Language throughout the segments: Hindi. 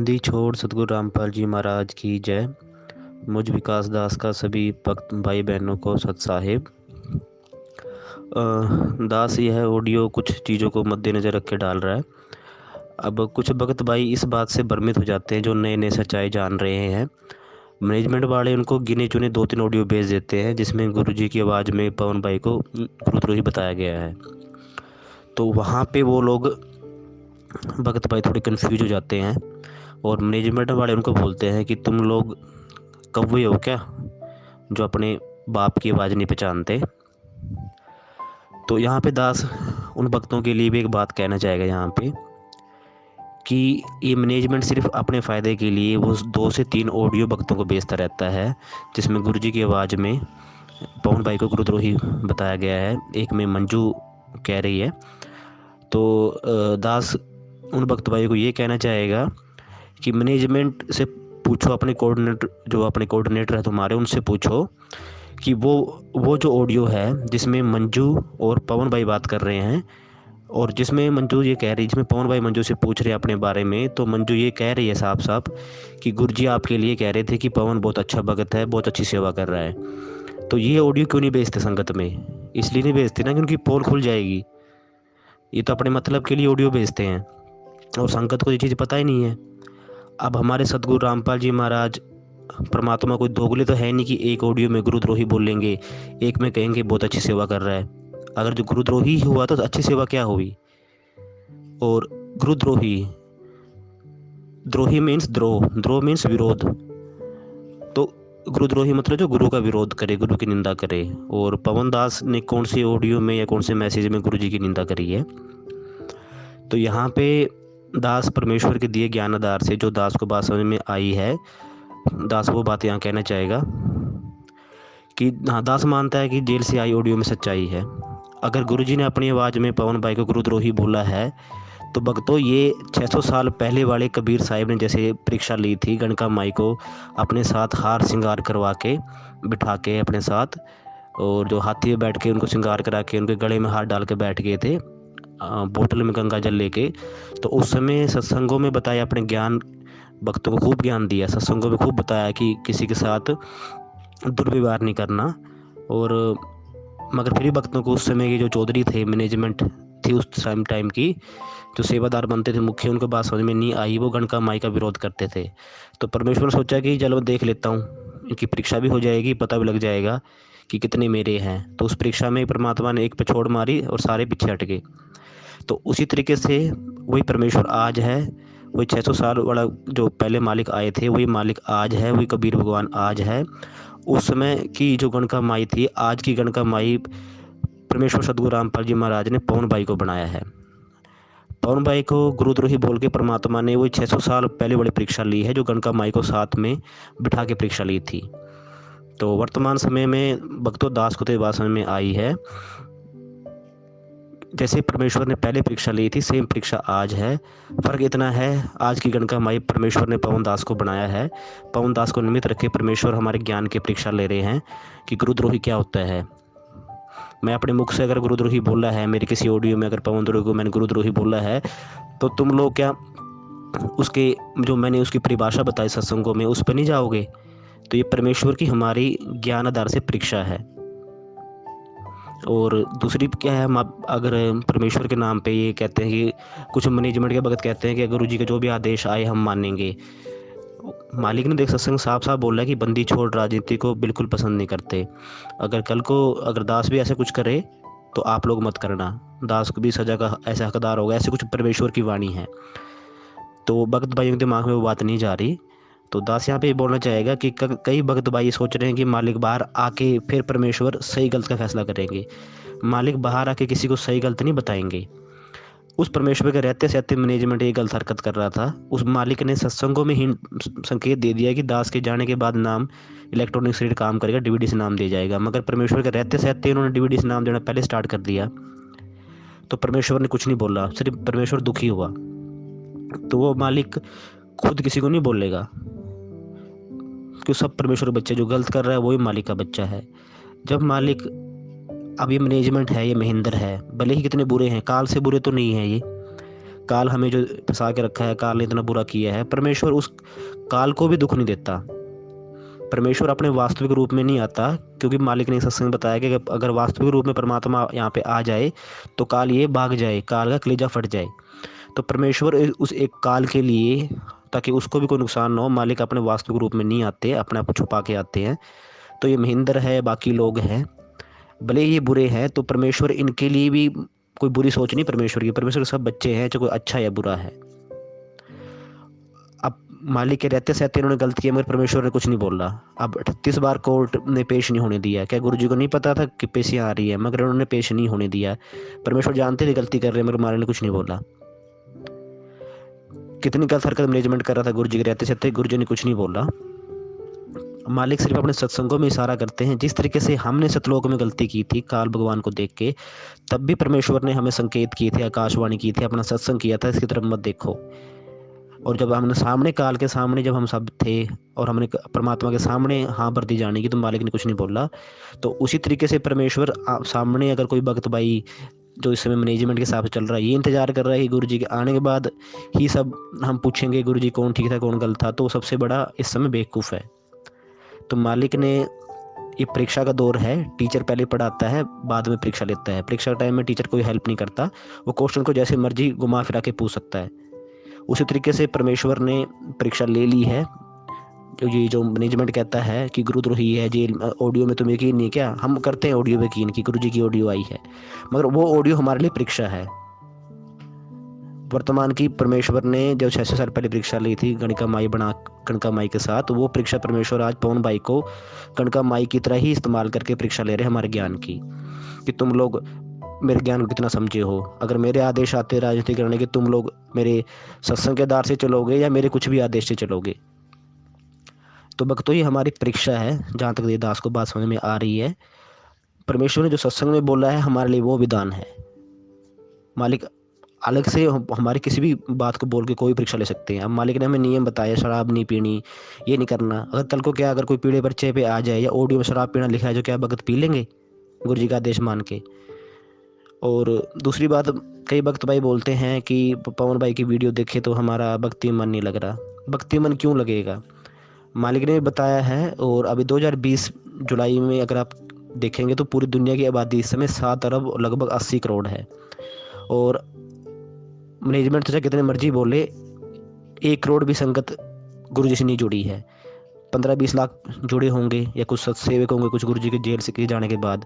बंदी छोड़ सतगुरु रामपाल जी महाराज की जय। मुझ विकास दास का सभी भक्त भाई बहनों को सत साहिब। दास यह ऑडियो कुछ चीज़ों को मद्देनज़र रख के डाल रहा है। अब कुछ भक्त भाई इस बात से भ्रमित हो जाते हैं जो नए नए सच्चाई जान रहे हैं। मैनेजमेंट वाले उनको गिने चुने 2-3 ऑडियो भेज देते हैं जिसमें गुरुजी की आवाज़ में पवन भाई को गुरुद्रोही बताया गया है। तो वहाँ पे वो लोग भक्त भाई थोड़े कन्फ्यूज हो जाते हैं और मैनेजमेंट वाले उनको बोलते हैं कि तुम लोग कौवे हो क्या जो अपने बाप की आवाज़ नहीं पहचानते। तो यहाँ पे दास उन भक्तों के लिए भी एक बात कहना चाहेगा यहाँ पे कि ये मैनेजमेंट सिर्फ अपने फ़ायदे के लिए वो 2 से 3 ऑडियो भक्तों को भेजता रहता है जिसमें गुरुजी की आवाज़ में पवन भाई को गुरुद्रोही बताया गया है, एक में मंजू कह रही है। तो दास उन भक्त भाई को ये कहना चाहेगा कि मैनेजमेंट से पूछो, अपने कोऑर्डिनेटर है तुम्हारे, उनसे पूछो कि वो जो ऑडियो है जिसमें मंजू और पवन भाई बात कर रहे हैं और जिसमें मंजू ये कह रही, जिसमें पवन भाई मंजू से पूछ रहे हैं अपने बारे में, तो मंजू ये कह रही है साफ साफ कि गुरुजी आपके लिए कह रहे थे कि पवन बहुत अच्छा भगत है, बहुत अच्छी सेवा कर रहा है। तो ये ऑडियो क्यों नहीं भेजते संगत में? इसलिए नहीं भेजते ना कि उनकी पोल खुल जाएगी। ये तो अपने मतलब के लिए ऑडियो भेजते हैं और संगत को ये चीज़ पता ही नहीं है। अब हमारे सतगुरु रामपाल जी महाराज परमात्मा कोई दोगले तो है नहीं कि एक ऑडियो में गुरुद्रोही बोलेंगे, एक में कहेंगे बहुत अच्छी सेवा कर रहा है। अगर जो गुरुद्रोही हुआ तो अच्छी सेवा क्या हुई? और गुरुद्रोही, द्रोही मीन्स द्रोह मीन्स विरोध। तो गुरुद्रोही मतलब जो गुरु का विरोध करे, गुरु की निंदा करे। और पवन दास ने कौन सी ऑडियो में या कौन से मैसेज में गुरु जी की निंदा करी है? तो यहाँ पे दास परमेश्वर के दिए ज्ञान आधार से जो दास को बात समझ में आई है, दास वो बात यहाँ कहना चाहेगा कि हाँ, दास मानता है कि जेल से आई ऑडियो में सच्चाई है। अगर गुरुजी ने अपनी आवाज़ में पवन भाई को गुरुद्रोही बोला है तो भक्तों ये 600 साल पहले वाले कबीर साहिब ने जैसे परीक्षा ली थी गणका माई को अपने साथ हार श्रृंगार करवा के बिठा के अपने साथ, और जो हाथी में बैठ के उनको श्रृंगार करा के उनके गले में हाथ डाल के बैठ गए थे बोतल में गंगा जल लेके। तो उस समय सत्संगों में बताया, अपने ज्ञान भक्तों को खूब ज्ञान दिया, सत्संगों में खूब बताया कि किसी के साथ दुर्व्यवहार नहीं करना। और मगर फिर भी भक्तों को उस समय के जो चौधरी थे, मैनेजमेंट थी उस टाइम की, जो सेवादार बनते थे मुख्य, उनको बात समझ में नहीं आई, वो गणका माई का विरोध करते थे। तो परमेश्वर ने सोचा कि चलो देख लेता हूँ, इनकी परीक्षा भी हो जाएगी, पता भी लग जाएगा कि कितने मेरे हैं। तो उस परीक्षा में परमात्मा ने एक पे छोड़ मारी और सारे पीछे हट गए। तो उसी तरीके से वही परमेश्वर आज है, वही 600 साल वाला जो पहले मालिक आए थे वही मालिक आज है, वही कबीर भगवान आज है। उस समय की जो गणका माई थी, आज की गणका माई परमेश्वर सतगुरु रामपाल जी महाराज ने पवन भाई को बनाया है। पवन भाई को गुरुद्रोही बोल के परमात्मा ने वही 600 साल पहले वाली परीक्षा ली है जो गणका माई को साथ में बिठा के परीक्षा ली थी। तो वर्तमान समय में भक्तों दास को तो बात समझ में आई है, जैसे परमेश्वर ने पहले परीक्षा ली थी सेम परीक्षा आज है। फ़र्क इतना है, आज की गणका माई परमेश्वर ने पवन दास को बनाया है। पवन दास को निमित्त रखे परमेश्वर हमारे ज्ञान की परीक्षा ले रहे हैं कि गुरुद्रोही क्या होता है। मैं अपने मुख से अगर गुरुद्रोही बोला है, मेरी किसी ऑडियो में अगर पवन द्रोही को मैंने गुरुद्रोही बोला है, तो तुम लोग क्या उसके जो मैंने उसकी परिभाषा बताई सत्संगों में उस पर नहीं जाओगे? तो ये परमेश्वर की हमारी ज्ञान आधार से परीक्षा है। और दूसरी क्या है, हम अगर परमेश्वर के नाम पे ये कहते हैं कि कुछ मैनेजमेंट के भगत कहते हैं कि गुरु जी का जो भी आदेश आए हम मानेंगे। मालिक ने देख सत्संग साफ साफ बोला है कि बंदी छोड़ राजनीति को बिल्कुल पसंद नहीं करते। अगर कल को अगर दास भी ऐसा कुछ करे तो आप लोग मत करना, दास को भी सजा का ऐसा हकदार होगा, ऐसे कुछ परमेश्वर की वाणी है। तो भक्त भाइयों के दिमाग में वो बात नहीं जा रही। तो दास यहाँ पे ये बोलना चाहेगा कि कई भक्त भाई सोच रहे हैं कि मालिक बाहर आके फिर परमेश्वर सही गलत का फैसला करेंगे। मालिक बाहर आके किसी को सही गलत नहीं बताएंगे। उस परमेश्वर के रहते सहते मैनेजमेंट ये गलत हरकत कर रहा था। उस मालिक ने सत्संगों में ही संकेत दे दिया कि दास के जाने के बाद नाम इलेक्ट्रॉनिक सीड काम करेगा, डीवीडी से नाम दिया जाएगा। मगर परमेश्वर के रहते सहते उन्होंने डीवीडी से नाम देना पहले स्टार्ट कर दिया। तो परमेश्वर ने कुछ नहीं बोला, सिर्फ परमेश्वर दुखी हुआ। तो वो मालिक खुद किसी को नहीं बोलेगा, क्यों सब परमेश्वर का बच्चा, जो गलत कर रहा है वही मालिक का बच्चा है। जब मालिक, अब ये मैनेजमेंट है, ये महेंद्र है, भले ही कितने बुरे हैं, काल से बुरे तो नहीं है ये, काल हमें जो फंसा के रखा है, काल ने इतना बुरा किया है, परमेश्वर उस काल को भी दुख नहीं देता। परमेश्वर अपने वास्तविक रूप में नहीं आता, क्योंकि मालिक ने सत्संग में बताया कि अगर वास्तविक रूप में परमात्मा यहाँ पे आ जाए तो काल ये भाग जाए, काल का कलेजा फट जाए। तो परमेश्वर उस एक काल के लिए, ताकि उसको भी कोई नुकसान ना हो, मालिक अपने वास्तविक रूप में नहीं आते, अपने आप को छुपा के आते हैं। तो ये महेंद्र है, बाकी लोग हैं, भले ये बुरे हैं, तो परमेश्वर इनके लिए भी कोई बुरी सोच नहीं परमेश्वर की। परमेश्वर सब बच्चे हैं, चाहे कोई अच्छा या बुरा है। अब मालिक के रहते सहते इन्होंने गलत किया, मगर परमेश्वर ने कुछ नहीं बोला। अब 38 बार कोर्ट ने पेश नहीं होने दिया। क्या गुरु जी को नहीं पता था कि पेशियाँ आ रही है, मगर उन्होंने पेश नहीं होने दिया। परमेश्वर जानते थे गलती कर रहे हैं, मगर मालिक ने कुछ नहीं बोला। कितनी गलत हरकत मैनेजमेंट कर रहा था गुरु जी के रहते सहते, गुरु जी ने कुछ नहीं बोला। मालिक सिर्फ अपने सत्संगों में इशारा करते हैं। जिस तरीके से हमने सतलोक में गलती की थी काल भगवान को देख के, तब भी परमेश्वर ने हमें संकेत किए थे, आकाशवाणी की थी, अपना सत्संग किया था, इसकी तरफ मत देखो। और जब हमने सामने, काल के सामने जब हम सब थे और हमने परमात्मा के सामने हाँ भर दी जाने की, तो मालिक ने कुछ नहीं बोला। तो उसी तरीके से परमेश्वर सामने अगर कोई भक्त भाई जो इस समय मैनेजमेंट के हिसाब से चल रहा है, ये इंतजार कर रहा है कि गुरु जी के आने के बाद ही सब हम पूछेंगे गुरु जी कौन ठीक था कौन गलत था, तो सबसे बड़ा इस समय बेवकूफ़ है। तो मालिक ने, ये परीक्षा का दौर है, टीचर पहले पढ़ाता है, बाद में परीक्षा लेता है। परीक्षा टाइम में टीचर कोई हेल्प नहीं करता, वो क्वेश्चन को जैसे मर्जी घुमा फिरा के पूछ सकता है। उसी तरीके से परमेश्वर ने परीक्षा ले ली है। ये जो मैनेजमेंट कहता है कि गुरुद्रोही है जेल, ऑडियो में तुम्हें यकीन नहीं, क्या हम करते हैं ऑडियो में यकीन कि गुरु जी की ऑडियो आई है, मगर वो ऑडियो हमारे लिए परीक्षा है वर्तमान की। परमेश्वर ने जब 600 साल पहले परीक्षा ली थी गणिका माई बना, कणका माई के साथ, तो वो परीक्षा परमेश्वर आज पवन भाई को कणका माई की तरह ही इस्तेमाल करके परीक्षा ले रहे हैं हमारे ज्ञान की, कि तुम लोग मेरे ज्ञान को कितना समझे हो। अगर मेरे आदेश आते राजनीति करने के, तुम लोग मेरे सत्संग के आधार से चलोगे या मेरे कुछ भी आदेश से चलोगे। तो भक्तों, ये हमारी परीक्षा है। जहाँ तक देवदास को बात समझ में आ रही है, परमेश्वर ने जो सत्संग में बोला है हमारे लिए वो विधान है। मालिक अलग से हमारी किसी भी बात को बोल के कोई परीक्षा ले सकते हैं। अब मालिक ने हमें नियम बताया, शराब नहीं पीनी, ये नहीं करना। अगर कल को क्या, अगर कोई पीड़े बच्चे पे आ जाए या ऑडियो में शराब पीना लिखा है, जो क्या भगत पी लेंगे गुरु जी का आदेश मान के। और दूसरी बात, कई भक्त भाई बोलते हैं कि पवन भाई की वीडियो देखे तो हमारा भक्ति मन नहीं लग रहा। भक्ति मन क्यों लगेगा, मालिक ने बताया है। और अभी 2020 जुलाई में अगर आप देखेंगे तो पूरी दुनिया की आबादी इस समय 7 अरब लगभग 80 करोड़ है। और मैनेजमेंट से कितने मर्जी बोले, 1 करोड़ भी संगत गुरु जी से नहीं जुड़ी है। 15-20 लाख जुड़े होंगे, या कुछ सत्सेवक होंगे कुछ गुरु जी के जेल से के जाने के बाद,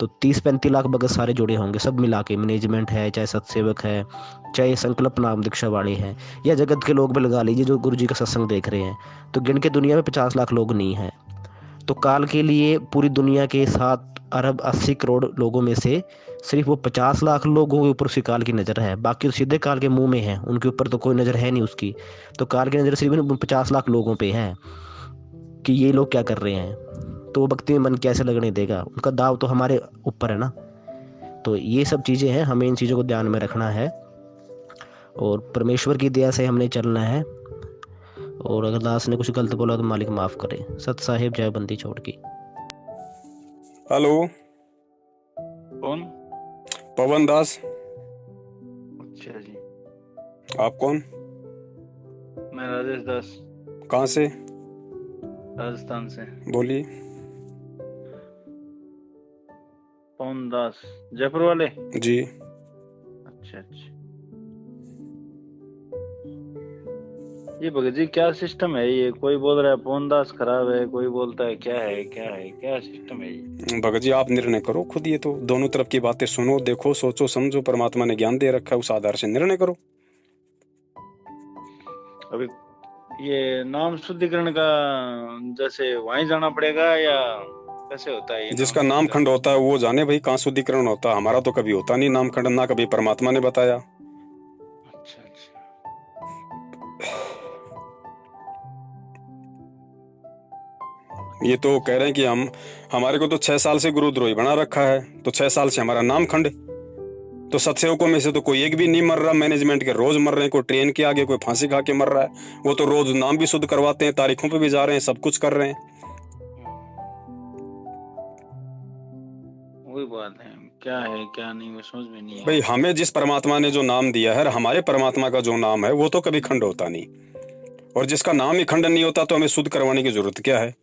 तो 30-35 लाख भगत सारे जुड़े होंगे सब मिला के। मैनेजमेंट है, चाहे सत्सेवक है, चाहे संकल्प नाम दीक्षा वाले हैं, या जगत के लोग भी लगा लीजिए जो गुरु जी का सत्संग देख रहे हैं, तो गिन के दुनिया में 50 लाख लोग नहीं हैं। तो काल के लिए पूरी दुनिया के 7 अरब 80 करोड़ लोगों में से सिर्फ वो 50 लाख लोगों के ऊपर उसकी काल की नज़र है। बाकी तो सीधे काल के मुंह में है, उनके ऊपर तो कोई नज़र है नहीं उसकी। तो काल की नज़र सिर्फ 50 लाख लोगों पे है कि ये लोग क्या कर रहे हैं। तो वो भक्ति में मन कैसे लगने देगा, उनका दाव तो हमारे ऊपर है ना। तो ये सब चीज़ें हैं, हमें इन चीज़ों को ध्यान में रखना है और परमेश्वर की दया से हमने चलना है। और अगर दास ने कुछ गलत बोला तो मालिक माफ़ करे। सत साहिब जय बंदी छोड़ की। हेलो, कौन? पवन दास। अच्छा जी, आप कौन? मैं राजेश दास, कहाँ से? राजस्थान से। बोलिए। पवन दास, जयपुर वाले? जी। अच्छा अच्छा। ये भगत जी क्या सिस्टम है ये? कोई बोल रहा है पवन दास खराब है, कोई बोलता है क्या है क्या सिस्टम है ये? भगत जी आप निर्णय करो खुद, ये तो दोनों तरफ की बातें सुनो, देखो, सोचो, समझो। परमात्मा ने ज्ञान दे रखा है, उस आधार से निर्णय करो। अभी ये नाम शुद्धिकरण का जैसे वहीं जाना पड़ेगा या कैसे होता है ये? जिसका नाम खंड होता है वो जाने भाई कहाँ शुद्धिकरण होता है। हमारा तो कभी होता नहीं नाम खंड, ना कभी परमात्मा ने बताया। अच्छा अच्छा। ये तो कह रहे हैं कि हमारे को तो 6 साल से गुरुद्रोही बना रखा है, तो 6 साल से हमारा नाम खंड। तो सत्सेवकों में से तो कोई एक भी नहीं मर रहा, मैनेजमेंट के रोज मर रहे हैं, कोई ट्रेन के आगे, कोई फांसी खा के मर रहा है। वो तो रोज नाम भी शुद्ध करवाते हैं, तारीखों पे भी जा रहे हैं, सब कुछ कर रहे हैं। वही बात है, क्या है क्या नहीं, वो समझ में नहीं है। भाई हमें जिस परमात्मा ने जो नाम दिया है, हमारे परमात्मा का जो नाम है वो तो कभी खंड होता नहीं, और जिसका नाम ही खंडन नहीं होता तो हमें शुद्ध करवाने की जरूरत क्या है।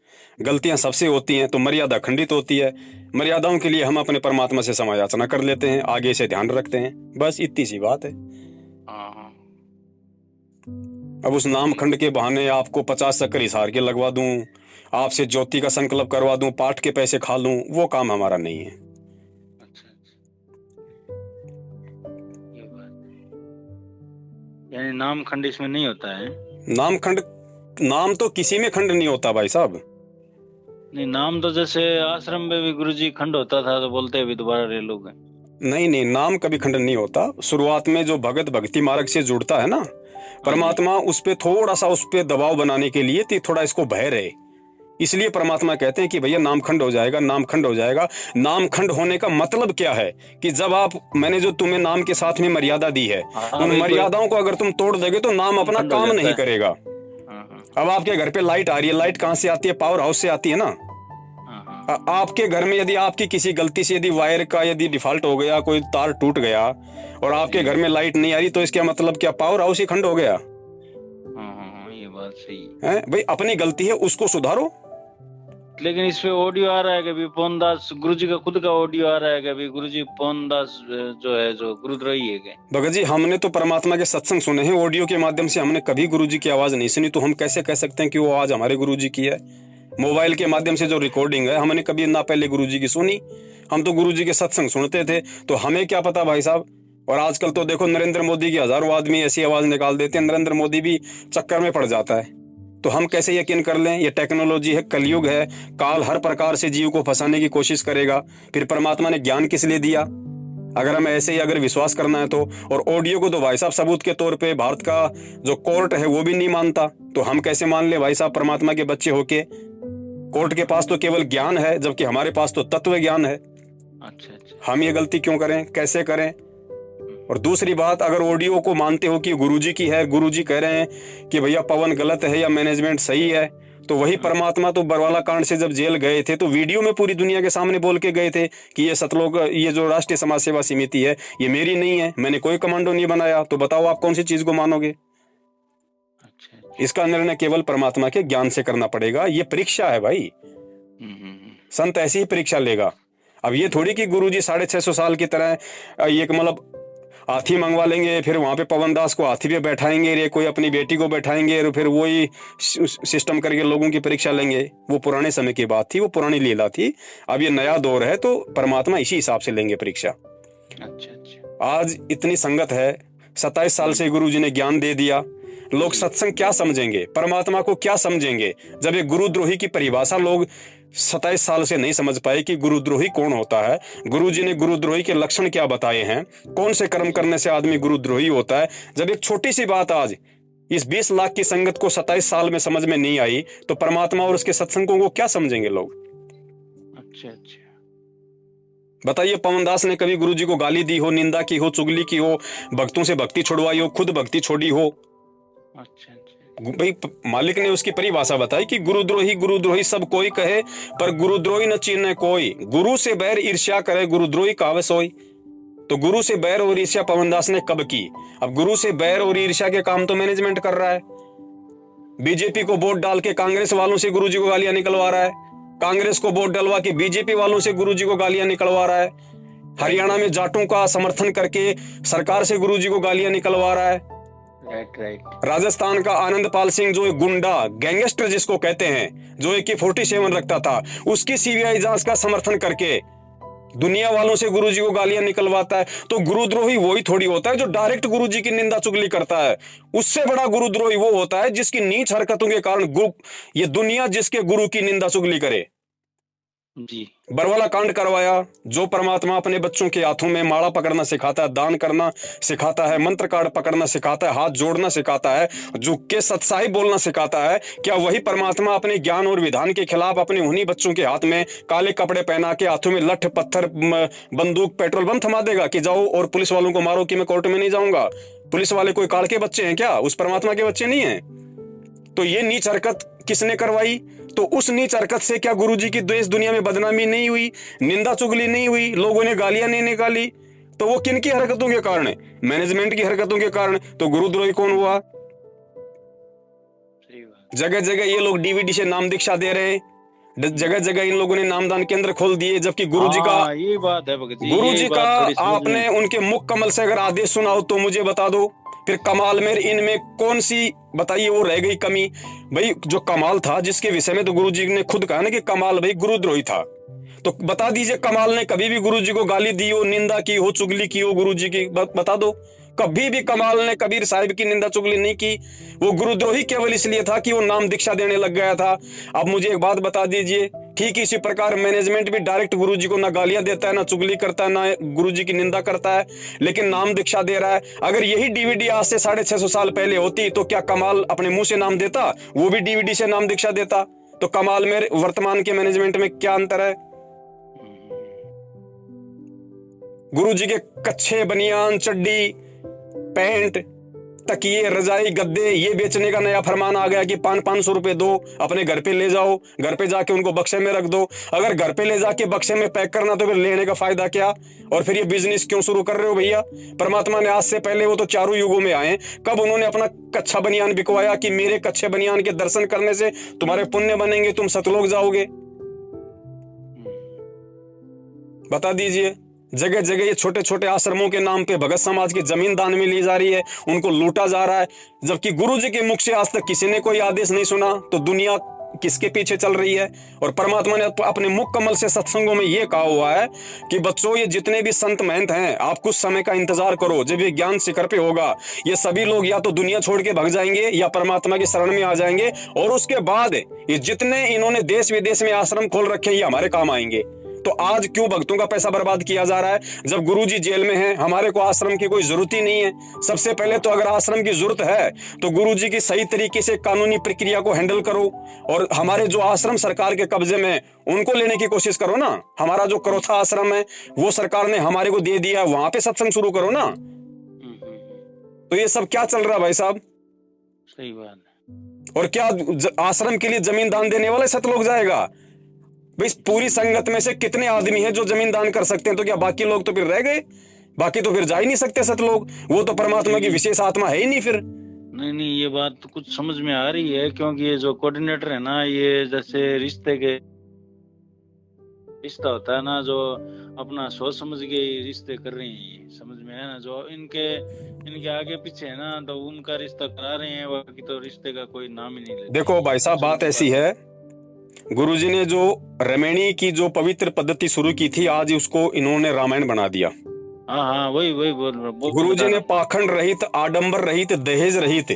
गलतियां सबसे होती हैं तो मर्यादा खंडित होती है, मर्यादाओं के लिए हम अपने परमात्मा से क्षमा याचना कर लेते हैं, आगे से ध्यान रखते हैं, बस इतनी सी बात है। हाँ हाँ। अब उस नाम खंड के बहाने आपको 50 चक्कर हिसार के लगवा दूं, आपसे ज्योति का संकल्प करवा दूं, पाठ के पैसे खा लूं, वो काम हमारा नहीं है। अच्छा अच्छा, ये बात यानी नाम खंड इसमें नहीं होता है। नाम खंड, नाम तो किसी में खंड नहीं होता भाई साहब। नहीं, नाम तो जैसे आश्रम में भी गुरुजी खंड होता था तो बोलते अभी दोबारा ले लोगे। नहीं नहीं, नाम कभी खंडन नहीं होता। शुरुआत में जो भगत भक्ति मार्ग से जुड़ता है ना, परमात्मा उस पे थोड़ा सा उस पे दबाव बनाने के लिए थोड़ा इसको भय रहे, इसलिए परमात्मा कहते हैं कि भैया नाम खंड हो जाएगा, नाम खंड हो जाएगा। नाम खंड होने का मतलब क्या है कि जब आप, मैंने जो तुम्हें नाम के साथ में मर्यादा दी है, हाँ, उन बिल्कुल। मर्यादाओं को अगर तुम तोड़ दोगे तो नाम अपना खंड हो काम जाता नहीं है। करेगा। हाँ हाँ अब आपके घर पे लाइट आ रही है, लाइट कहाँ से आती है? पावर हाउस से आती है ना। हाँ हाँ। आपके घर में यदि आपकी किसी गलती से यदि वायर का यदि डिफॉल्ट हो गया, कोई तार टूट गया और आपके घर में लाइट नहीं आ रही, तो इसका मतलब क्या पावर हाउस ही खंड हो गया? हाँ हाँ हाँ, ये बात सही है भाई, अपनी गलती है उसको सुधारो। लेकिन इस पे ऑडियो आ रहा है कि पवनदास गुरुजी का खुद का ऑडियो आ रहा है कि गुरुजी पवनदास जो है जो गुरुद्रोही है क्या? भगत जी, हमने तो परमात्मा के सत्संग सुने हैं ऑडियो के माध्यम से, हमने कभी गुरुजी की आवाज नहीं सुनी, तो हम कैसे कह सकते हैं कि वो आवाज हमारे गुरुजी की है? मोबाइल के माध्यम से जो रिकॉर्डिंग है, हमने कभी ना पहले गुरुजी की सुनी, हम तो गुरुजी के सत्संग सुनते थे, तो हमें क्या पता भाई साहब। और आजकल तो देखो नरेंद्र मोदी की हजारों आदमी ऐसी आवाज निकाल देते हैं, नरेंद्र मोदी भी चक्कर में पड़ जाता है, तो हम कैसे यकीन कर लें? ये टेक्नोलॉजी है, कलयुग है, काल हर प्रकार से जीव को फंसाने की कोशिश करेगा, फिर परमात्मा ने ज्ञान किस लिए दिया अगर हमें ऐसे ही अगर विश्वास करना है तो। और ऑडियो को तो भाई साहब सबूत के तौर पे भारत का जो कोर्ट है वो भी नहीं मानता, तो हम कैसे मान ले भाई साहब परमात्मा के बच्चे होके? कोर्ट के पास तो केवल ज्ञान है, जबकि हमारे पास तो तत्व ज्ञान है। अच्छा अच्छा। हम ये गलती क्यों करें, कैसे करें? और दूसरी बात, अगर ऑडियो को मानते हो कि गुरुजी की है, गुरुजी कह रहे हैं कि भैया पवन गलत है या मैनेजमेंट सही है, तो वही परमात्मा तो बरवाला कांड से जब जेल गए थे तो वीडियो में पूरी दुनिया के सामने बोल के गए थे कि ये सतलोक, ये जो राष्ट्रीय समाज सेवा समिति है ये मेरी नहीं है, मैंने कोई कमांडो नहीं बनाया। तो बताओ आप कौन सी चीज को मानोगे? अच्छा। इसका निर्णय केवल परमात्मा के ज्ञान से करना पड़ेगा, ये परीक्षा है भाई। संत ऐसी ही परीक्षा लेगा। अब ये थोड़ी कि गुरुजी 650 साल की तरह ये मतलब हाथी मंगवा लेंगे, फिर वहां पे पवनदास को हाथी पे बैठाएंगे, रे कोई अपनी बेटी को बैठाएंगे और फिर वही सिस्टम करके लोगों की परीक्षा लेंगे। वो पुराने समय की बात थी, वो पुरानी लीला थी। अब ये नया दौर है तो परमात्मा इसी हिसाब से लेंगे परीक्षा। अच्छा अच्छा। आज इतनी संगत है, 27 साल से गुरुजी ने ज्ञान दे दिया, लोग सत्संग क्या समझेंगे, परमात्मा को क्या समझेंगे, जब एक गुरुद्रोही की परिभाषा लोग 27 साल से नहीं समझ पाए कि गुरुद्रोही कौन होता है। गुरुजी ने गुरुद्रोही के लक्षण क्या बताए हैं, कौन से कर्म करने से आदमी गुरुद्रोही होता है। जब एक छोटी सी बात आज इस 20 लाख की संगत को 27 साल में समझ में नहीं आई, तो परमात्मा और उसके सत्संगों को क्या समझेंगे लोग? अच्छा अच्छा। बताइए, पवनदास ने कभी गुरुजी को गाली दी हो, निंदा की हो, चुगली की हो, भक्तों से भक्ति छुड़वाई हो, खुद भक्ति छोड़ी हो? अच्छा अच्छा। भाई मालिक ने उसकी परिभाषा बताई कि गुरुद्रोही गुरुद्रोही सब कोई कहे, पर गुरुद्रोही न चीने कोई, गुरु से बैर ईर्ष्या करे, गुरुद्रोही कावे सोई। तो गुरु से बैर और ईर्ष्या पवनदास ने कब की? अब गुरु से बैर और ईर्ष्या के काम तो मैनेजमेंट कर रहा है। बीजेपी को वोट डाल के कांग्रेस वालों से गुरुजी को गालियां निकलवा रहा है, कांग्रेस को वोट डलवा के बीजेपी वालों से गुरुजी को गालियां निकलवा रहा है, हरियाणा में जाटों का समर्थन करके सरकार से गुरुजी को गालियां निकलवा रहा है। राइट। राजस्थान का आनंदपाल सिंह जो एक गुंडा गैंगस्टर जिसको कहते हैं, जो AK-47 रखता था, उसकी CBI जांच का समर्थन करके दुनिया वालों से गुरुजी को गालियां निकलवाता है। तो गुरुद्रोही वही थोड़ी होता है जो डायरेक्ट गुरुजी की निंदा चुगली करता है। उससे बड़ा गुरुद्रोही वो होता है जिसकी नीच हरकतों के कारण ये दुनिया जिसके गुरु की निंदा चुगली करे। जी। बरवाला कांड करवाया, जो परमात्मा अपने बच्चों के हाथों में माला पकड़ना सिखाता है, दान करना सिखाता है, मंत्र कार्ड पकड़ना सिखाता है, हाथ जोड़ना सिखाता है, झुक के सत्साई बोलना सिखाता है, क्या वही परमात्मा अपने ज्ञान और विधान के खिलाफ अपने उन्हीं बच्चों के हाथ में काले कपड़े पहना के, हाथों में लठ पत्थर बंदूक पेट्रोल बम थमा देगा कि जाओ और पुलिस वालों को मारो कि मैं कोर्ट में नहीं जाऊंगा? पुलिस वाले कोई काल के बच्चे हैं क्या? उस परमात्मा के बच्चे नहीं है। तो ये नीच हरकत किसने करवाई? तो उस नीच हरकत से क्या गुरुजी की देश दुनिया में बदनामी नहीं हुई, निंदा चुगली नहीं हुई, लोगों ने गालियां नहीं निकाली? तो वो किन की हरकतों के कारण? मैनेजमेंट की हरकतों के कारण। तो गुरुद्रोही कौन हुआ? जगह जगह ये लोग डीवीडी से नाम दीक्षा दे रहे हैं, जगह जगह इन लोगों ने नामदान केंद्र खोल दिए, जबकि गुरुजी का, ये बात है भगत जी, गुरुजी ये का बात थोड़ी समझ आपने में। उनके मुख कमल से अगर आदेश सुना हो तो मुझे बता दो। फिर कमाल में इनमें कौन सी बताइए वो रह गई कमी? भाई जो कमाल था, जिसके विषय में तो गुरुजी ने खुद कहा ना कि कमाल भाई गुरुद्रोही था, तो बता दीजिए कमाल ने कभी भी गुरुजी को गाली दी हो, निंदा की हो, चुगली की हो गुरुजी की? बता दो। कभी भी कमाल ने कबीर साहिब की निंदा चुगली नहीं की। वो गुरुद्रोही केवल इसलिए था कि वो नाम दीक्षा देने लग गया था। अब मुझे एक बात बता दीजिए, ठीक इसी प्रकार मैनेजमेंट भी डायरेक्ट गुरुजी को ना गालियां देता है, ना चुगली करता है, ना गुरुजी की निंदा करता है, लेकिन नाम दीक्षा दे रहा है। अगर यही डीवीडी आज से 650 साल पहले होती तो क्या कमाल अपने मुंह से नाम देता? वो भी डीवीडी से नाम दीक्षा देता। तो कमाल में वर्तमान के मैनेजमेंट में क्या अंतर है? गुरुजी के कच्छे, बनियान, चड्डी, पैंट, तकिए, रजाई, गद्दे ये बेचने का नया फरमान आ गया कि 500 रुपए दो, अपने घर पे ले जाओ, घर पे जाके उनको बक्से में रख दो। अगर घर पे ले जाके बक्से में पैक करना तो फिर लेने का फायदा क्या? और फिर ये बिजनेस क्यों शुरू कर रहे हो भैया? परमात्मा ने आज से पहले, वो तो चारों युगों में आए, कब उन्होंने अपना कच्छा बनियान बिकवाया कि मेरे कच्छे बनियान के दर्शन करने से तुम्हारे पुण्य बनेंगे, तुम सतलोक जाओगे? बता दीजिए। जगह जगह ये छोटे छोटे आश्रमों के नाम पे भगत समाज की जमीन दान में ली जा रही है, उनको लूटा जा रहा है, जबकि गुरुजी के मुख से आज तक किसी ने कोई आदेश नहीं सुना। तो दुनिया किसके पीछे चल रही है? और परमात्मा ने अपने मुख कमल से सत्संगों में ये कहा हुआ है कि बच्चों, ये जितने भी संत महंत हैं, आप कुछ समय का इंतजार करो, जब ये ज्ञान शिखर पे होगा, ये सभी लोग या तो दुनिया छोड़ के भाग जाएंगे या परमात्मा की शरण में आ जाएंगे, और उसके बाद ये जितने इन्होंने देश विदेश में आश्रम खोल रखे हैं, ये हमारे काम आएंगे। तो आज क्यों भक्तों का पैसा बर्बाद किया जा रहा है? जब गुरुजी जेल में हैं, हमारे को आश्रम की कोई जरूरत ही नहीं है। सबसे पहले तो अगर आश्रम की जरूरत है तो गुरुजी की सही तरीके से कानूनी प्रक्रिया को हैंडल करो, और हमारे जो आश्रम सरकार के कब्जे में उनको लेने की कोशिश करो ना। हमारा जो करोथा आश्रम है वो सरकार ने हमारे को दे दिया, वहां पे सत्संग शुरू करो ना। तो ये सब क्या चल रहा है भाई साहब? सही बात है। और क्या आश्रम के लिए जमीन दान देने वाला सतलोक जाएगा? भाई पूरी संगत में से कितने आदमी हैं जो जमीन दान कर सकते हैं? तो क्या बाकी लोग तो फिर रह गए? बाकी तो फिर जा ही नहीं सकते सतलोक, वो तो परमात्मा की विशेष आत्मा है ही नहीं फिर। नहीं, ये बात तो कुछ समझ में आ रही है, क्योंकि ये जो कोऑर्डिनेटर है ना, ये जैसे रिश्ता होता है ना, जो अपना सोच समझ के रिश्ते कर रहे हैं, ये समझ में है ना। जो इनके आगे पीछे है ना, तो उनका रिश्ता करा रहे हैं, बाकी तो रिश्ते का कोई नाम ही नहीं लेते। देखो भाई साहब, बात ऐसी है, गुरुजी ने जो रमैनी की जो पवित्र पद्धति शुरू की थी, आज उसको इन्होंने रामायण बना दिया। हाँ, वही बोल गुरुजी ने पाखंड रहित, आडंबर रहित, दहेज रहित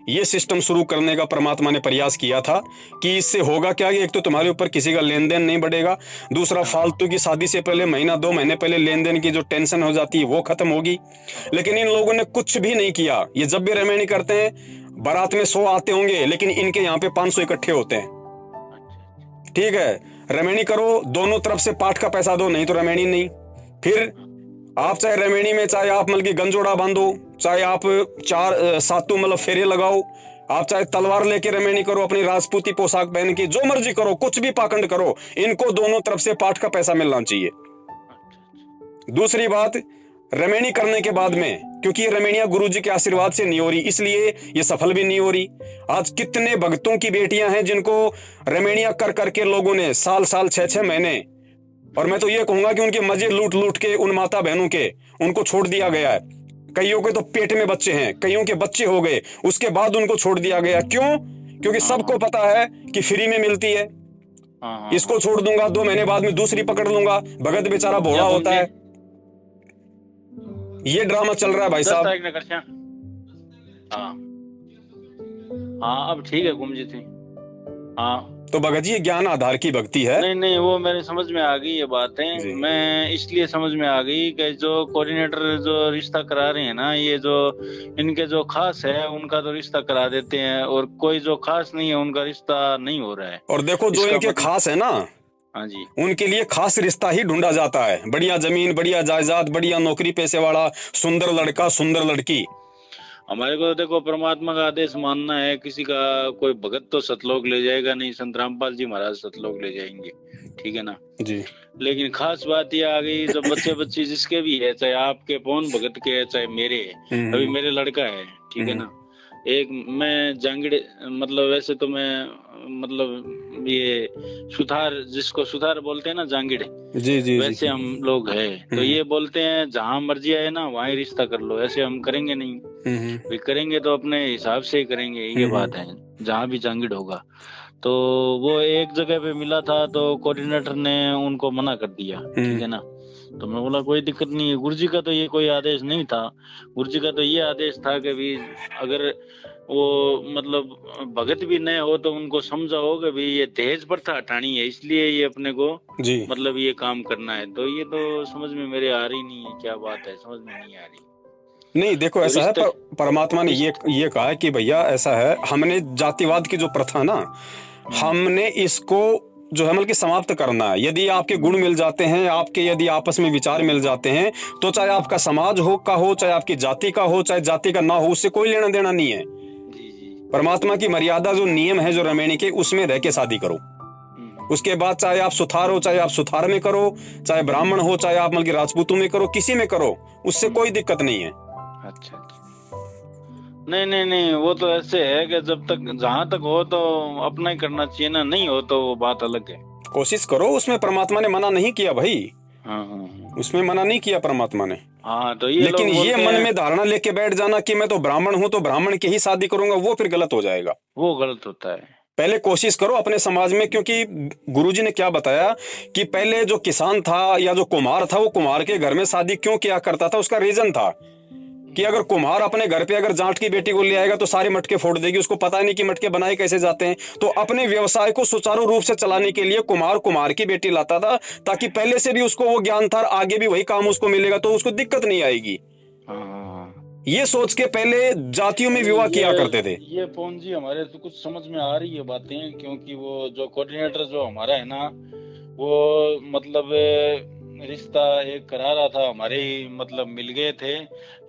ये सिस्टम शुरू करने का परमात्मा ने प्रयास किया था कि इससे होगा क्या कि एक तो तुम्हारे ऊपर किसी का लेन देन नहीं बढ़ेगा, दूसरा फालतू की शादी से पहले महीना 2 महीने पहले लेन देन की जो टेंशन हो जाती है वो खत्म होगी। लेकिन इन लोगों ने कुछ भी नहीं किया। ये जब भी रमैनी करते हैं, बारात में 100 आते होंगे, लेकिन इनके यहाँ पे 500 इकट्ठे होते हैं। ठीक है, रमैनी करो, दोनों तरफ से पाठ का पैसा दो, नहीं तो रमैनी नहीं। फिर आप चाहे रमैनी में चाहे आप मतलब की गंजोड़ा बांधो, चाहे आप 4 सातों मतलब फेरे लगाओ, आप चाहे तलवार लेके रमैनी करो, अपनी राजपूती पोशाक पहन के, जो मर्जी करो, कुछ भी पाखंड करो, इनको दोनों तरफ से पाठ का पैसा मिलना चाहिए। दूसरी बात, रमैनी करने के बाद में, क्योंकि ये रमैनियां गुरुजी के आशीर्वाद से नहीं हो रही, इसलिए ये सफल भी नहीं हो रही। आज कितने भक्तों की बेटियां हैं जिनको रमैनियां कर करके लोगों ने साल 6-6 महीने, और मैं तो ये कहूंगा कि उनके मजे लूट लूट के उन माता बहनों के उनको छोड़ दिया गया है। कईयों के तो पेट में बच्चे हैं, कईयों के बच्चे हो गए, उसके बाद उनको छोड़ दिया गया। क्यों? क्योंकि सबको पता है कि फ्री में मिलती है, इसको छोड़ दूंगा, 2 महीने बाद में दूसरी पकड़ लूंगा, भगत बेचारा भोला होता है। ये ड्रामा चल रहा है भाई साहब। हाँ, अब ठीक है गुमजी थी। हाँ, तो भगत जी, ये ज्ञान आधार की भक्ति है। नहीं, वो मेरे समझ में आ गई ये बातें। मैं इसलिए समझ में आ गई कि जो कोऑर्डिनेटर जो रिश्ता करा रहे हैं ना, ये जो इनके जो खास है उनका तो रिश्ता करा देते हैं, और कोई जो खास नहीं है उनका रिश्ता नहीं हो रहा है। और देखो, जो इनके खास है ना, हाँ जी, उनके लिए खास रिश्ता ही ढूंढा जाता है। बढ़िया जमीन, बढ़िया जायदाद, बढ़िया नौकरी पेशे वाला, सुंदर लड़का, सुंदर लड़की। हमारे को तो देखो परमात्मा का आदेश मानना है, किसी का कोई भगत तो सतलोक ले जाएगा नहीं, संत रामपाल जी महाराज सतलोक ले जाएंगे, ठीक है ना जी। लेकिन खास बात ये आ गई, जब बच्चे बच्ची जिसके भी है, चाहे आपके पवन भगत के है चाहे मेरे है, अभी मेरे लड़का है, ठीक है ना, एक मैं जांगड़े, मतलब वैसे तो मैं मतलब ये सुथार, जिसको सुथार बोलते हैं ना जांगड़े, जी जी वैसे जी। हम लोग है, तो ये बोलते हैं जहाँ मर्जी आए ना वहीं रिश्ता कर लो, ऐसे हम करेंगे नहीं, भी करेंगे तो अपने हिसाब से ही करेंगे, ये बात है, जहाँ भी जांगड़ होगा। तो वो एक जगह पे मिला था, तो कोऑर्डिनेटर ने उनको मना कर दिया, ठीक है ना, तो मैं बोला कोई दिक्कत नहीं है, गुरुजी का तो ये कोई आदेश नहीं था, गुरुजी का तो ये आदेश था कि भी अगर वो मतलब भगत भी नए हो तो उनको समझाओ कि भी ये दहेज प्रथा हटानी है, इसलिए ये अपने को जी मतलब ये काम करना है। तो ये तो समझ में मेरे आ रही नहीं है, क्या बात है, समझ में नहीं आ रही। नहीं देखो, तो ऐसा है, परमात्मा ने इस- ये कहा है कि भैया ऐसा है, हमने जातिवाद की जो प्रथा ना, हमने इसको जो है मतलब कि समाप्त करना है। यदि आपके गुण मिल जाते हैं, आपके यदि आपस में विचार मिल जाते हैं, तो चाहे आपका समाज हो चाहे आपकी जाति का हो, चाहे जाति का ना हो, उससे कोई लेना देना नहीं है। जी जी। परमात्मा की मर्यादा जो नियम है जो रमैनी के, उसमें रह के शादी करो। उसके बाद चाहे आप सुथार हो, चाहे आप सुथार में करो, चाहे ब्राह्मण हो, चाहे आप मतलब कि राजपूतों में करो, किसी में करो, उससे कोई दिक्कत नहीं है। अच्छा अच्छा। नहीं नहीं नहीं, वो तो ऐसे है कि जब तक जहां तक हो तो अपना ही करना चाहिए ना, नहीं हो तो वो बात अलग है। कोशिश करो, उसमें परमात्मा ने मना नहीं किया भाई, हाँ। उसमें मना नहीं किया परमात्मा ने। हाँ तो ये लेकिन लोग ये बोलते मन हैं, में धारणा लेके बैठ जाना कि मैं तो ब्राह्मण हूं तो ब्राह्मण के ही शादी करूंगा, वो फिर गलत हो जाएगा। वो गलत होता है। पहले कोशिश करो अपने समाज में, क्योंकि गुरुजी ने क्या बताया कि पहले जो किसान था या जो कुम्हार था, वो कुम्हार के घर में शादी क्यों किया करता था, उसका रीजन था कि अगर कुम्हार अपने घर पे अगर जाट की बेटी को ले आएगा तो सारे मटके फोड़ देगी, उसको पता नहीं कि मटके बनाए कैसे जाते हैं। तो अपने व्यवसाय को सुचारू रूप से चलाने के लिए कुम्हार कुम्हार की बेटी लाता था, ताकि पहले से भी उसको वो ज्ञान था, आगे भी वही काम उसको मिलेगा, तो उसको दिक्कत नहीं आएगी। ये सोच के पहले जातियों में विवाह किया करते थे। ये पवन जी हमारे तो कुछ समझ में आ रही है बातें, क्योंकि वो जो कोऑर्डिनेटर जो हमारा है ना, वो मतलब रिश्ता एक करा रहा था, हमारे ही मतलब मिल गए थे,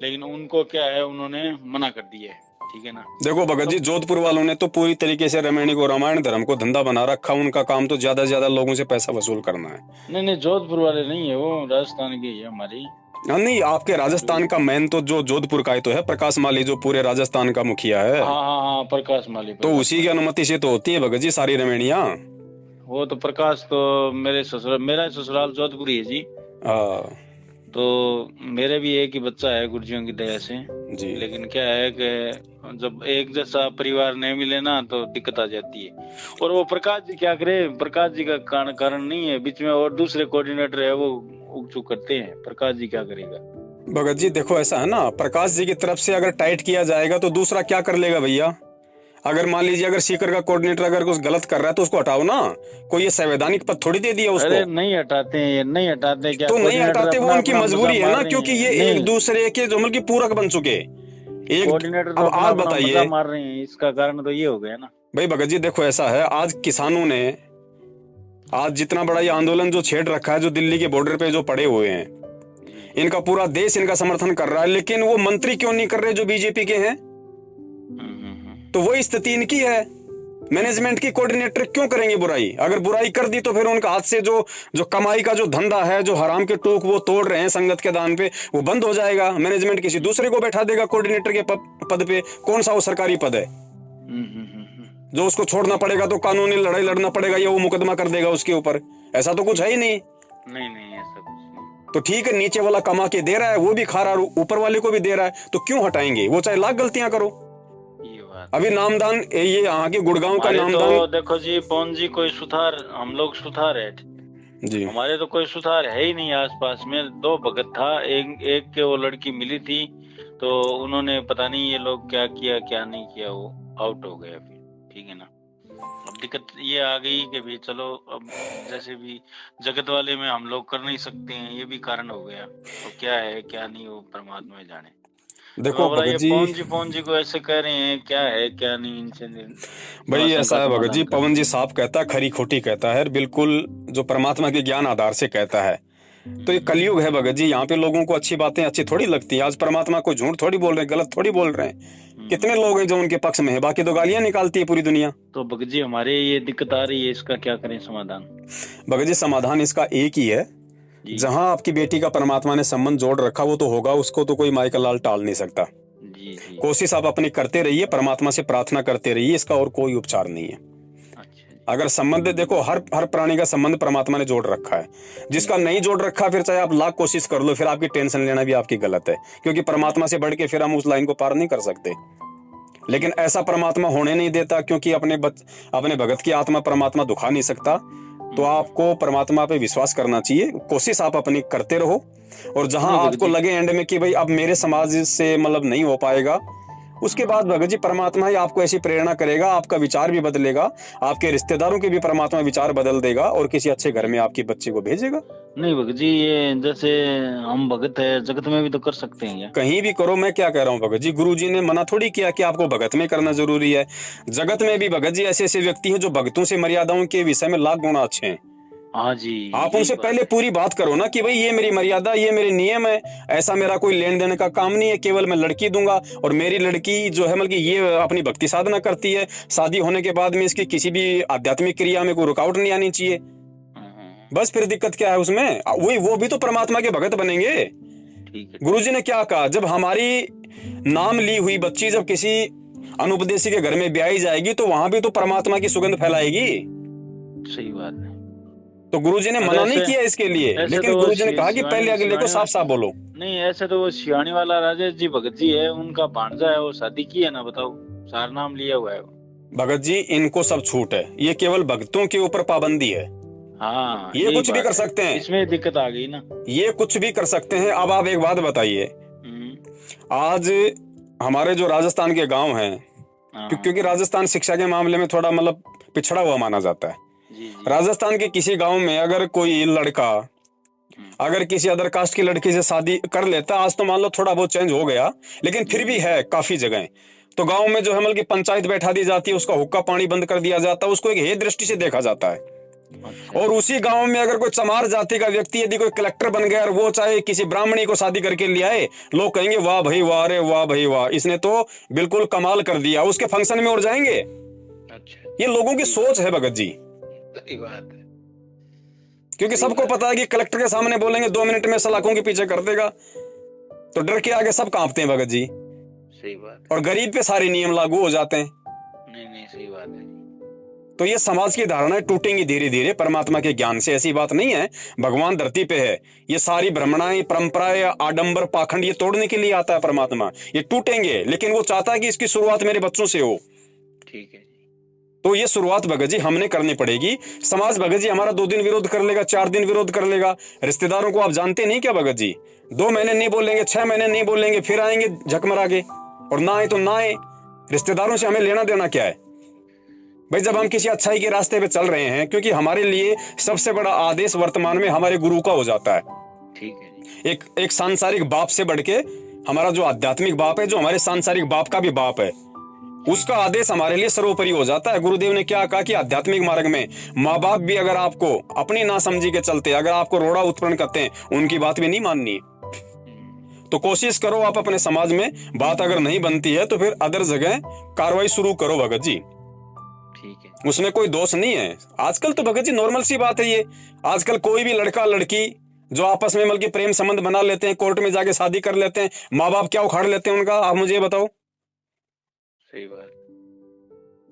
लेकिन उनको क्या है उन्होंने मना कर दिया है, ठीक है ना। देखो भगत जी, जोधपुर वालों ने तो पूरी तरीके से रमैनी को रामायण धर्म को धंधा बना रखा, उनका काम तो ज्यादा से ज्यादा लोगों से पैसा वसूल करना है। नहीं जोधपुर वाले नहीं है, वो राजस्थान के ही है हमारी। हाँ नहीं, आपके राजस्थान का मेन तो जो जोधपुर का ही तो है, प्रकाश माली जो पूरे राजस्थान का मुखिया है। हाँ प्रकाश माली। तो उसी की अनुमति से तो होती है भगत जी सारी रमैनियाँ। वो तो प्रकाश तो मेरे ससुराल, मेरा ससुराल जोधपुर ही है जी। तो मेरे भी एक ही बच्चा है गुरुजियों की दया से जी। लेकिन क्या है कि जब एक जैसा परिवार नहीं मिले ना तो दिक्कत आ जाती है। और वो प्रकाश जी क्या करे, प्रकाश जी का कारण नहीं है, बीच में और दूसरे कोऑर्डिनेटर है वो उगचुक करते हैं, प्रकाश जी क्या करेगा। भगत जी देखो ऐसा है ना, प्रकाश जी की तरफ से अगर टाइट किया जाएगा तो दूसरा क्या कर लेगा भैया। अगर मान लीजिए अगर सीकर का कोऑर्डिनेटर अगर कुछ गलत कर रहा है तो उसको हटाओ ना, कोई ये संवैधानिक पद थोड़ी दे दिया उसको। अरे नहीं हटाते हैं, नहीं हटाते क्या, तो नहीं हटाते, वो उनकी मजबूरी है ना, क्योंकि ये एक दूसरे के जो मतलब पूरक बन चुके एक। कोऑर्डिनेटर अब आप बताइए, मार रहे हैं, इसका कारण तो ये हो गया ना भाई भगत जी देखो ऐसा है, आज किसानों ने आज जितना बड़ा ये आंदोलन जो छेड़ रखा है, जो दिल्ली के बॉर्डर पे जो पड़े हुए हैं, इनका पूरा देश इनका समर्थन कर रहा है, लेकिन वो मंत्री क्यों नहीं कर रहे जो बीजेपी के हैं। तो वही स्थिति इनकी है, मैनेजमेंट की। कोऑर्डिनेटर क्यों करेंगे बुराई, अगर बुराई कर दी तो फिर उनका हाथ से जो कमाई का जो धंधा है, जो हराम के टूक वो तोड़ रहे हैं संगत के दान पे, वो बंद हो जाएगा। मैनेजमेंट किसी दूसरे को बैठा देगा कोऑर्डिनेटर के पद पे। कौन सा वो सरकारी पद है जो उसको छोड़ना पड़ेगा, तो कानूनी लड़ाई लड़ना पड़ेगा या वो मुकदमा कर देगा उसके ऊपर। ऐसा तो कुछ है ही नहीं। नहीं ऐसा कुछ नहीं। तो ठीक है, नीचे वाला कमा के दे रहा है, वो भी खा रहा है, ऊपर वाले को भी दे रहा है, तो क्यों हटाएंगे। वो चाहे लाख गलतियां करो। अभी नामदान, ये यहाँ के गुड़गांव का नामदान तो देखो जी पवन जी, कोई सुधार, हम लोग सुधार है जी, हमारे तो कोई सुधार है ही नहीं। आसपास में 2 भगत था, एक के वो लड़की मिली थी, तो उन्होंने पता नहीं ये लोग क्या किया क्या नहीं किया, वो आउट हो गया फिर, ठीक है ना। अब दिक्कत ये आ गई कि भाई चलो अब जैसे भी जगत वाले में हम लोग कर नहीं सकते हैं, ये भी कारण हो गया। तो क्या है क्या नहीं वो परमात्मा जाने। देखो भगत जी, पवन जी को ऐसे कह रहे हैं, क्या है क्या नहीं इनसे भाई ऐसा है भगत जी, पवन जी साफ कहता है, खरी खोटी कहता है, बिल्कुल जो परमात्मा के ज्ञान आधार से कहता है। तो ये कलयुग है भगत जी, यहाँ पे लोगों को अच्छी बातें अच्छी थोड़ी लगती है। आज परमात्मा को झूठ थोड़ी बोल रहे हैं, गलत थोड़ी बोल रहे हैं। कितने लोग हैं जो उनके पक्ष में है, बाकी तो गालियां निकालती है पूरी दुनिया। तो भगत जी हमारे ये दिक्कत आ रही है, इसका क्या करें समाधान? भगत जी समाधान इसका एक ही है, जहां आपकी बेटी का परमात्मा ने संबंध जोड़ रखा वो तो होगा, उसको तो कोई माइकल लाल टाल नहीं सकता। जी जी। कोशिश आप अपनी करते रहिए, परमात्मा से प्रार्थना करते रहिए, इसका और कोई उपचार नहीं है। अगर संबंध देखो, हर प्राणी का संबंध परमात्मा ने जोड़ रखा है। जिसका नहीं जोड़ रखा, फिर चाहे आप लाख कोशिश कर लो, फिर आपकी टेंशन लेना भी आपकी गलत है, क्योंकि परमात्मा से बढ़ के फिर हम उस लाइन को पार नहीं कर सकते। लेकिन ऐसा परमात्मा होने नहीं देता, क्योंकि अपने भगत की आत्मा परमात्मा दुखा नहीं सकता। तो आपको परमात्मा पे विश्वास करना चाहिए, कोशिश आप अपनी करते रहो, और जहां आपको लगे एंड में कि भाई अब मेरे समाज से मतलब नहीं हो पाएगा, उसके बाद भगत जी परमात्मा ही आपको ऐसी प्रेरणा करेगा, आपका विचार भी बदलेगा, आपके रिश्तेदारों के भी परमात्मा विचार बदल देगा, और किसी अच्छे घर में आपकी बच्ची को भेजेगा। नहीं भगत जी, ये जैसे हम भगत है, जगत में भी तो कर सकते हैं या? कहीं भी करो, मैं क्या कह रहा हूँ भगत जी, गुरु जी ने मना थोड़ी किया कि आपको भगत में करना जरूरी है। जगत में भी भगत जी ऐसे ऐसे व्यक्ति हैं जो भगतों से मर्यादाओं के विषय में लाख गुना अच्छे हैं। हाँ जी, आप उनसे पहले पूरी बात करो ना कि भाई ये मेरी मर्यादा, ये मेरे नियम है, ऐसा मेरा कोई लेन देन का काम नहीं है, केवल मैं लड़की दूंगा, और मेरी लड़की जो है मतलब ये अपनी भक्ति साधना करती है, शादी होने के बाद में इसकी किसी भी आध्यात्मिक क्रिया में कोई रुकावट नहीं आनी चाहिए। बस फिर दिक्कत क्या है उसमें, वो भी तो परमात्मा के भगत बनेंगे। गुरु जी ने क्या कहा, जब हमारी नाम ली हुई बच्ची जब किसी अनुपदेशी के घर में ब्याही जाएगी, तो वहां भी तो परमात्मा की सुगंध फैलाएगी। सही बात है। तो गुरुजी ने मना नहीं किया इसके लिए, लेकिन तो गुरुजी ने कहा कि पहले अगले को साफ साफ बोलो। नहीं, ऐसे तो वो सियानी वाला राजेश जी भगत जी है, उनका भांजा है, वो शादी की है ना, बताओ, सार नाम लिया हुआ है। भगत जी इनको सब छूट है, ये केवल भक्तों के ऊपर पाबंदी है। हाँ, ये कुछ भी कर सकते हैं, इसमें दिक्कत आ गई ना, ये कुछ भी कर सकते हैं। अब आप एक बात बताइए, आज हमारे जो राजस्थान के गांव हैं, क्योंकि राजस्थान शिक्षा के मामले में थोड़ा मतलब पिछड़ा हुआ माना जाता है। राजस्थान के किसी गांव में अगर कोई लड़का अगर किसी अदर कास्ट की लड़की से शादी कर लेता, आज तो मान लो थोड़ा बहुत चेंज हो गया, लेकिन फिर भी है काफी जगह, तो गांव में जो है मतलब की पंचायत बैठा दी जाती है, उसका हुक्का पानी बंद कर दिया जाता है, उसको एक हे दृष्टि से देखा जाता है। और उसी गांव में अगर कोई चमार जाति का व्यक्ति यदि कोई कलेक्टर बन गया और वो चाहे किसी ब्राह्मणी को शादी करके ले आए, लोग कहेंगे वाह भाई वाह, अरे वाह भाई वाह, इसने तो बिल्कुल कमाल कर दिया, उसके फंक्शन में और जाएंगे। ये लोगों की सोच है भगत जी। सही बात है, क्योंकि सबको पता है कि कलेक्टर के सामने बोलेंगे 2 मिनट में सलाखों के पीछे कर देगा, तो डर के आगे सब कांपते हैं भगत जी। सही बात। और गरीब पे सारे नियम लागू हो जाते हैं। नहीं, सही बात है। तो ये समाज की धारणाएं टूटेंगी धीरे धीरे परमात्मा के ज्ञान से, ऐसी बात नहीं है। भगवान धरती पे है, ये सारी भ्रमणाएं, परंपराएं, आडंबर, पाखंड, ये तोड़ने के लिए आता है परमात्मा। ये टूटेंगे, लेकिन वो चाहता है कि इसकी शुरुआत मेरे बच्चों से हो। ठीक है। तो ये शुरुआत भगत जी हमने करनी पड़ेगी। समाज भगत जी हमारा 2 दिन विरोध कर लेगा, 4 दिन विरोध कर लेगा। रिश्तेदारों को आप जानते नहीं क्या भगत जी, 2 महीने नहीं बोलेंगे, 6 महीने नहीं बोलेंगे, फिर आएंगे झकमरा के, और ना आए तो ना आए। रिश्तेदारों से हमें लेना देना क्या है भाई, जब हम किसी अच्छाई के रास्ते पे चल रहे हैं, क्योंकि हमारे लिए सबसे बड़ा आदेश वर्तमान में हमारे गुरु का हो जाता है। ठीक है। एक सांसारिक बाप से बढ़ के हमारा जो आध्यात्मिक बाप है, जो हमारे सांसारिक बाप का भी बाप है, उसका आदेश हमारे लिए सर्वोपरि हो जाता है। गुरुदेव ने क्या कहा कि आध्यात्मिक मार्ग में माँ बाप भी अगर आपको अपनी नासमझी के चलते अगर आपको रोड़ा उत्पन्न करते हैं, उनकी बात भी नहीं माननी। तो कोशिश करो आप अपने समाज में बात अगर नहीं बनती है तो फिर अदर जगह कार्रवाई शुरू करो भगत जी। ठीक है, उसमें कोई दोष नहीं है। आजकल तो भगत जी नॉर्मल सी बात है ये। आजकल कोई भी लड़का लड़की जो आपस में मतलब प्रेम संबंध बना लेते हैं, कोर्ट में जाके शादी कर लेते हैं, माँ बाप क्या उखाड़ लेते हैं उनका, आप मुझे ये बताओ। सही बात।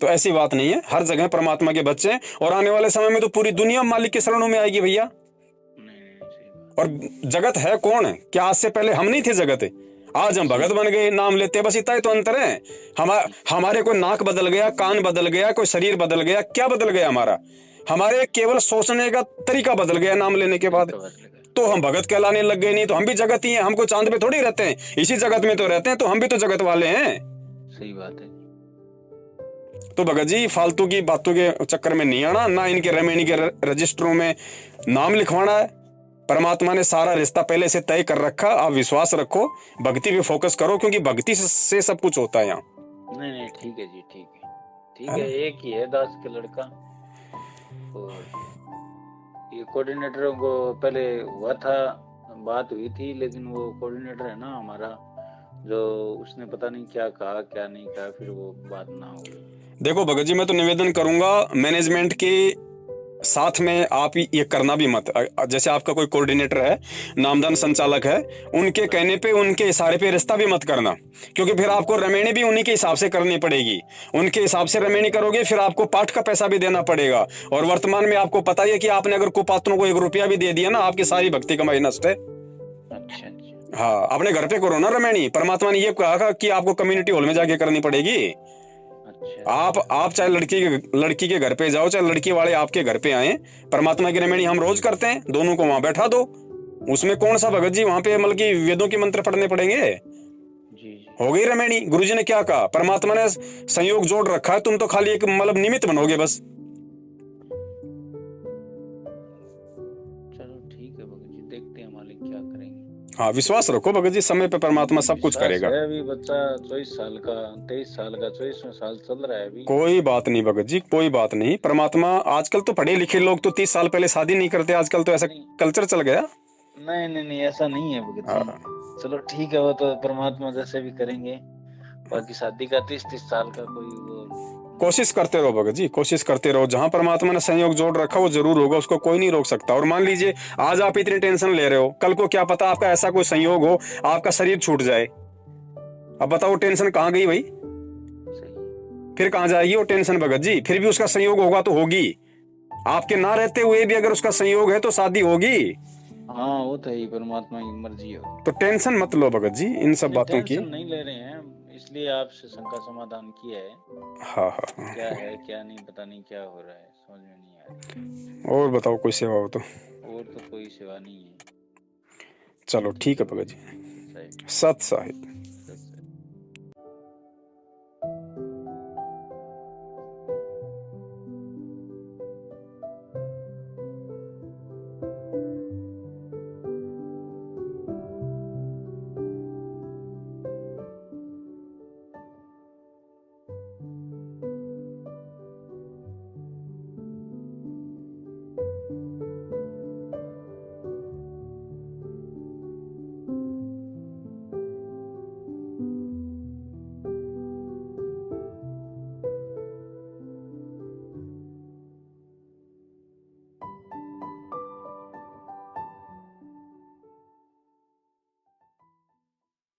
तो ऐसी बात नहीं है, हर जगह परमात्मा के बच्चे हैं, और आने वाले समय में तो पूरी दुनिया मालिक के शरणों में आएगी भैया। और जगत है कौन है? क्या आज से पहले हम नहीं थे जगत? आज हम भगत बन गए, नाम लेते, बस इतना ही तो अंतर है। हमारे कोई नाक बदल गया, कान बदल गया, कोई शरीर बदल गया, क्या बदल गया हमारा? हमारे केवल सोचने का तरीका बदल गया नाम लेने के बाद, तो हम भगत कहलाने लग गए। नहीं तो हम भी जगत ही हैं, हमको चांद पे थोड़ी रहते हैं, इसी जगत में तो रहते हैं, तो हम भी तो जगत वाले हैं। सही बात है। तो भगत जी फालतू की बातों के चक्कर में नहीं आना, ना इनके रेमेनी के रजिस्टरों में नाम लिखवाना है। परमात्मा ने सारा रिश्ता पहले से तय कर रखा, आप विश्वास रखो, भक्ति पे फोकस करो, क्योंकि भक्ति से सब कुछ होता है यहाँ। नहीं, ठीक है जी, ठीक है। एक ही है दास का लड़का, और ये कोऑर्डिनेटरों को पहले हुआ था, बात हुई थी, लेकिन वो कोऑर्डिनेटर है ना हमारा, जो उसने पता नहीं क्या कहा क्या नहीं कहा, फिर वो बात ना हो गई। देखो भगत जी, मैं तो निवेदन करूंगा मैनेजमेंट के साथ में आप ये करना भी मत। जैसे आपका कोई कोऑर्डिनेटर है, नामदान संचालक है, उनके कहने पे, उनके इशारे पे रिश्ता भी मत करना, क्योंकि फिर आपको रमेणी भी उन्हीं के हिसाब से करनी पड़ेगी। उनके हिसाब से रमेणी करोगे, फिर आपको पाठ का पैसा भी देना पड़ेगा। और वर्तमान में आपको पता ही है कि आपने अगर कुपात्रों को 1 रुपया भी दे दिया ना, आपकी सारी भक्ति कमाई नष्ट है। अच्छा। हाँ, अपने घर पे करो ना रमेणी। परमात्मा ने ये कहा कि आपको कम्युनिटी हॉल में जाके करनी पड़ेगी। अच्छा। आप चाहे लड़की के घर पे जाओ, चाहे लड़की वाले आपके घर पे आए, परमात्मा की रमेणी हम रोज करते हैं, दोनों को वहां बैठा दो। उसमें कौन सा भगत जी वहां पे मतलब कि वेदों के मंत्र पढ़ने पड़ेंगे? जी। हो गई रमेणी। गुरुजी ने क्या कहा? परमात्मा ने संयोग जोड़ रखा है, तुम तो खाली एक मतलब निमित्त बनोगे बस। चलो ठीक है भगत जी, देखते हैं मालिक क्या करेंगे। हाँ, विश्वास रखो भगत जी, समय पे परमात्मा सब कुछ करेगा। है अभी बच्चा 24 साल का, 23 साल का, 24वां साल चल रहा है अभी। कोई बात नहीं भगत जी, कोई बात नहीं। परमात्मा, आजकल तो पढ़े लिखे लोग तो 30 साल पहले शादी नहीं करते, आजकल तो ऐसा कल्चर चल गया। नहीं ऐसा नहीं है भगत जी। चलो ठीक है, वो तो परमात्मा जैसे भी करेंगे। बाकी शादी का 30 साल का कोई वो, कोशिश करते रहो भगत जी, कोशिश करते रहो। जहां परमात्मा ने संयोग जोड़ रखा वो जरूर होगा, उसको कोई नहीं रोक सकता। और मान लीजिए आज आप इतनी टेंशन ले रहे हो, कल को क्या पता आपका ऐसा कोई संयोग हो, आपका शरीर छूट जाए। अब बताओ टेंशन कहाँ गई भाई? फिर कहाँ जाएगी वो टेंशन भगत जी? फिर भी उसका संयोग होगा तो होगी। आपके ना रहते हुए भी अगर उसका संयोग है तो शादी होगी। हाँ वो तो ही, परमात्मा की मर्जी हो। तो टेंशन मत लो भगत जी इन सब बातों की। टेंशन नहीं ले रहे हैं, इसलिए आपसे शंका समाधान किया है। हाँ। क्या है क्या नहीं, पता नहीं क्या हो रहा है, समझ में नहीं आ रही। और बताओ कोई सेवा हो तो? और तो कोई सेवा नहीं है। चलो ठीक है भगत जी। सही। सत साहिब।